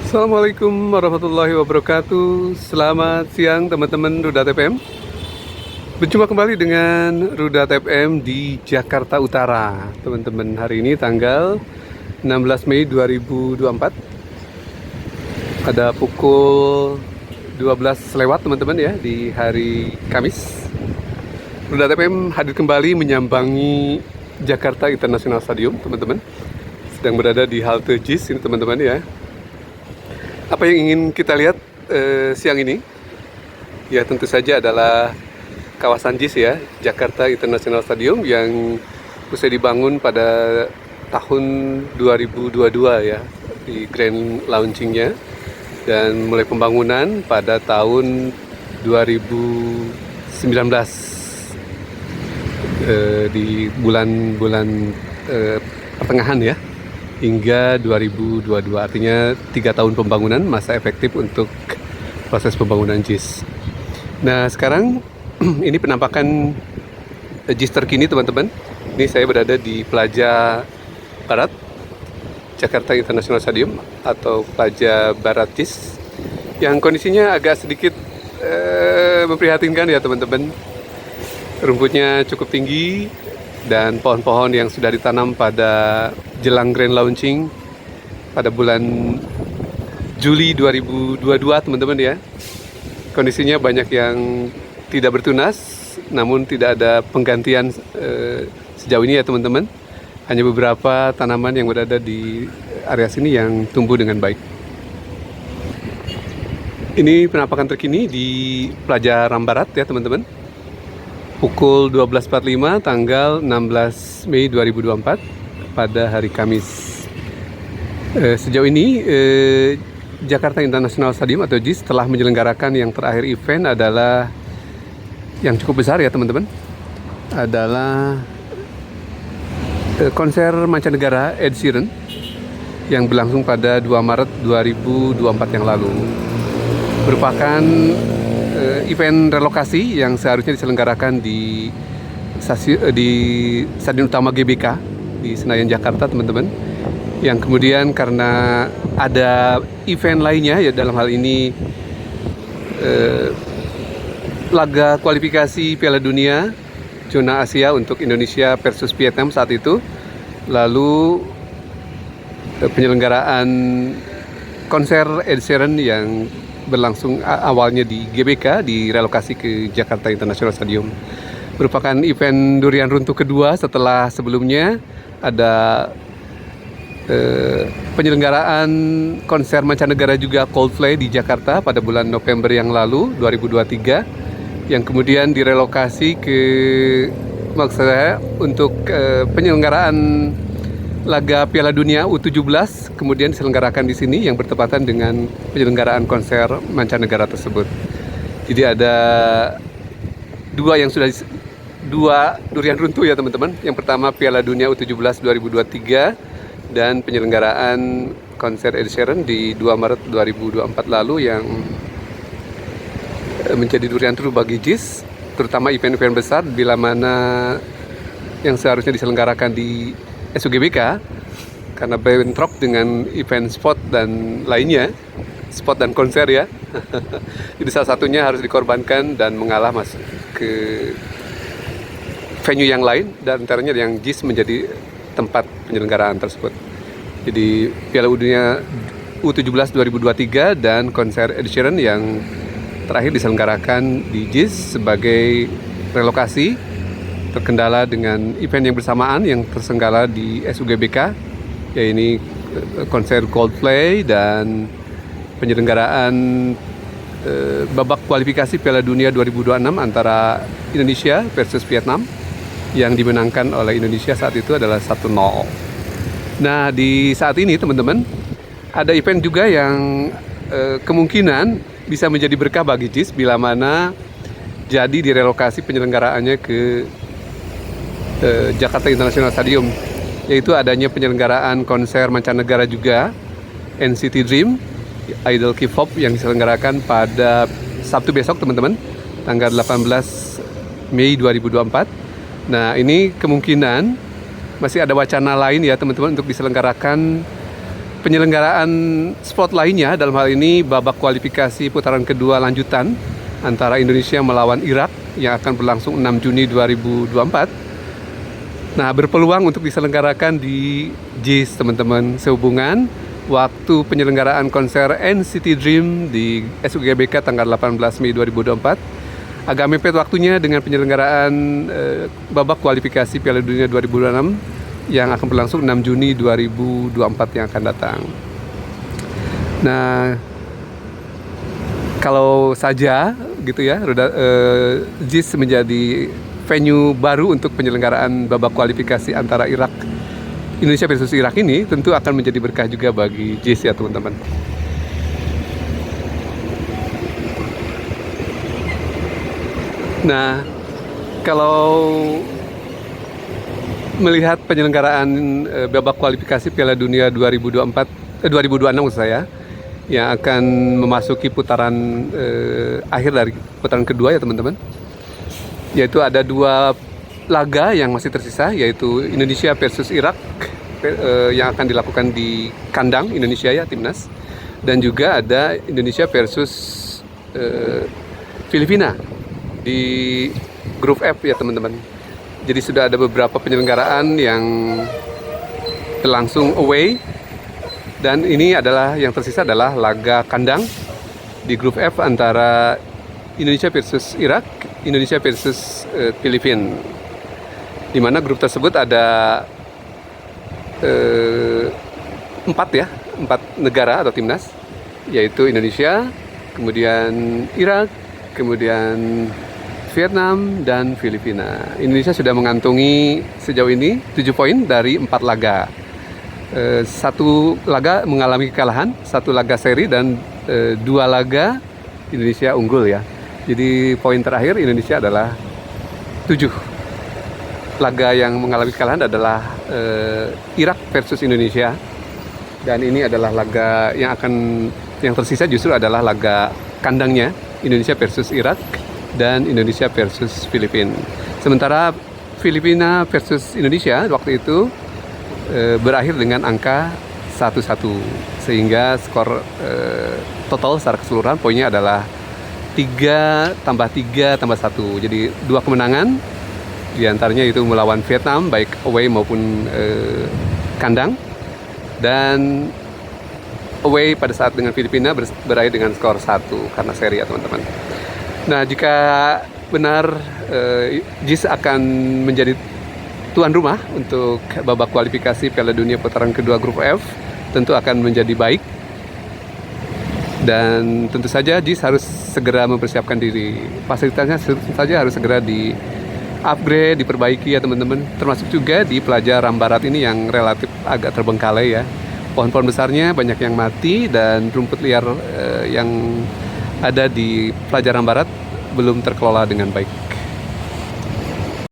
Assalamualaikum warahmatullahi wabarakatuh. Selamat siang teman-teman Rudat FM. Berjumpa kembali dengan Rudat FM di Jakarta Utara. Teman-teman, hari ini tanggal 16 Mei 2024. Ada pukul 12 lewat teman-teman ya, di hari Kamis. Rudat FM hadir kembali menyambangi Jakarta International Stadium, teman-teman. Sedang berada di halte JIS ini teman-teman ya. Apa yang ingin kita lihat siang ini? Ya tentu saja adalah kawasan JIS ya, Jakarta International Stadium yang usai dibangun pada tahun 2022 ya, di grand launchingnya, dan mulai pembangunan pada tahun 2019 di bulan-bulan pertengahan ya, hingga 2022, artinya 3 tahun pembangunan, masa efektif untuk proses pembangunan JIS. Nah sekarang ini penampakan JIS terkini teman-teman. Ini saya berada di Plaza Barat Jakarta International Stadium atau Plaza Barat JIS, yang kondisinya agak sedikit memprihatinkan ya teman-teman. Rumputnya cukup tinggi dan pohon-pohon yang sudah ditanam pada jelang grand launching pada bulan Juli 2022 teman-teman ya. Kondisinya banyak yang tidak bertunas, namun tidak ada penggantian sejauh ini ya teman-teman. Hanya beberapa tanaman yang berada di area sini yang tumbuh dengan baik. Ini penampakan terkini di Plaza Rambarat ya teman-teman. Pukul 12.45 tanggal 16 Mei 2024 pada hari Kamis. Sejauh ini Jakarta International Stadium atau JIS telah menyelenggarakan yang terakhir event adalah yang cukup besar ya teman-teman, adalah konser mancanegara Ed Sheeran yang berlangsung pada 2 Maret 2024 yang lalu. Merupakan event relokasi yang seharusnya diselenggarakan di Stadion Utama GBK di Senayan Jakarta teman-teman, yang kemudian karena ada event lainnya ya, dalam hal ini laga kualifikasi Piala Dunia zona Asia untuk Indonesia versus Vietnam saat itu, lalu penyelenggaraan konser Ed Sheeran yang berlangsung awalnya di GBK direlokasi ke Jakarta International Stadium. Merupakan event durian runtuh kedua setelah sebelumnya ada penyelenggaraan konser mancanegara juga Coldplay di Jakarta pada bulan November yang lalu 2023, yang kemudian direlokasi ke, maksud saya, untuk penyelenggaraan laga Piala Dunia U17 kemudian diselenggarakan di sini yang bertepatan dengan penyelenggaraan konser mancanegara tersebut. Jadi ada dua durian runtuh ya teman-teman. Yang pertama Piala Dunia U17 2023 dan penyelenggaraan konser Ed Sheeran di 2 Maret 2024 lalu yang menjadi durian runtuh bagi JIS, terutama event-event besar bila mana yang seharusnya diselenggarakan di SUGBK karena bentrok dengan event spot dan lainnya, spot dan konser ya. Jadi salah satunya harus dikorbankan dan mengalah masuk ke venue yang lain, dan antaranya yang JIS menjadi tempat penyelenggaraan tersebut. Jadi Piala Dunia U17 2023 dan konser Ed Sheeran yang terakhir diselenggarakan di JIS sebagai relokasi, terkendala dengan event yang bersamaan yang tersenggala di SUGBK, yaitu konser Coldplay dan penyelenggaraan babak kualifikasi Piala Dunia 2026 antara Indonesia versus Vietnam, yang dimenangkan oleh Indonesia saat itu adalah 1-0. Nah di saat ini teman-teman ada event juga yang kemungkinan bisa menjadi berkah bagi JIS bila mana jadi direlokasi penyelenggaraannya ke Jakarta International Stadium, yaitu adanya penyelenggaraan konser mancanegara juga NCT Dream Idol K-pop yang diselenggarakan pada Sabtu besok teman-teman, tanggal 18 Mei 2024. Nah ini kemungkinan masih ada wacana lain ya teman-teman untuk diselenggarakan penyelenggaraan sport lainnya, dalam hal ini babak kualifikasi putaran kedua lanjutan antara Indonesia melawan Irak yang akan berlangsung 6 Juni 2024. Nah, berpeluang untuk diselenggarakan di JIS, teman-teman, sehubungan waktu penyelenggaraan konser NCT Dream di SUGBK tanggal 18 Mei 2024. Agak mepet waktunya dengan penyelenggaraan babak kualifikasi Piala Dunia 2026 yang akan berlangsung 6 Juni 2024 yang akan datang. Nah, kalau saja gitu ya, JIS menjadi venue baru untuk penyelenggaraan babak kualifikasi antara Indonesia versus Irak ini, tentu akan menjadi berkah juga bagi JIS ya teman-teman. Nah, kalau melihat penyelenggaraan babak kualifikasi Piala Dunia 2026 maksud saya, yang akan memasuki putaran akhir dari putaran kedua ya teman-teman, yaitu ada 2 laga yang masih tersisa, yaitu Indonesia versus Irak yang akan dilakukan di kandang Indonesia ya, timnas, dan juga ada Indonesia versus Filipina di grup F ya teman-teman. Jadi sudah ada beberapa penyelenggaraan yang berlangsung away, dan ini adalah yang tersisa adalah laga kandang di grup F antara Indonesia versus Irak, Indonesia versus Filipina. Di mana grup tersebut ada 4 negara atau timnas, yaitu Indonesia, kemudian Irak, kemudian Vietnam, dan Filipina. Indonesia sudah mengantongi sejauh ini 7 poin dari 4 laga. 1 laga mengalami kekalahan, 1 laga seri, dan 2 laga Indonesia unggul ya. Jadi poin terakhir Indonesia adalah 7. Laga yang mengalami kekalahan adalah Irak versus Indonesia. Dan ini adalah laga yang tersisa justru adalah laga kandangnya Indonesia versus Irak dan Indonesia versus Filipina. Sementara Filipina versus Indonesia waktu itu berakhir dengan angka 1-1, sehingga skor total secara keseluruhan poinnya adalah 3 tambah 1. Jadi 2 kemenangan, diantaranya itu melawan Vietnam baik away maupun kandang, dan away pada saat dengan Filipina berakhir dengan skor 1 karena seri ya teman-teman. Nah, jika benar JIS akan menjadi tuan rumah untuk babak kualifikasi Piala Dunia putaran kedua grup F, tentu akan menjadi baik. Dan tentu saja JIS harus segera mempersiapkan diri. Fasilitasnya saja harus segera di-upgrade, diperbaiki ya teman-teman. Termasuk juga di Plaza Rambarat ini yang relatif agak terbengkalai ya. Pohon-pohon besarnya banyak yang mati, dan rumput liar yang ada di Plaza Rambarat belum terkelola dengan baik.